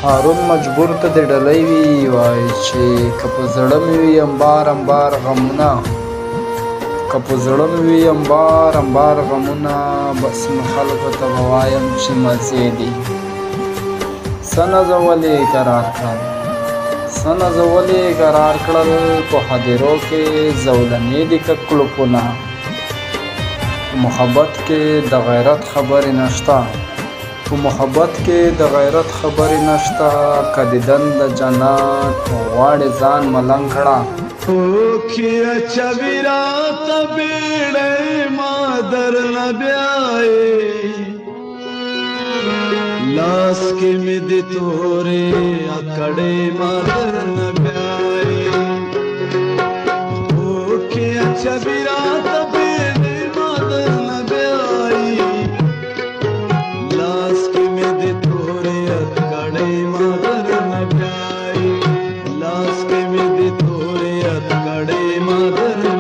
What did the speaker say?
هارون مجبور ته د ډلۍ وي وایي چې که په زړه مې وي امبار امبار غمونه، که په زړه مې وي امبار امبار غمونه، بس نو خلکو ته به وایم چې مزې دي. څه نازولې قرار کړل، څه نازولې قرار کړل، په هدیرو کې زولنې دي که کلوپونه. په محبت کې د غیرت خبرې نشته، په محبت کې د غیرت خبرې نشته، که دیدن د جنت غواړې ځان ملنګ کړه. اوکیا چوي راته بیړۍ ما درنه بیایې، لاس کې مې د تورې اکړې ما درنه بیایې. اوکیا چوي راته بیړۍ ما درنه بیایې، لاس کې مې د تورې اکړې ما درنه بیایې، لاس کې مې د تورې اکړې ما درنه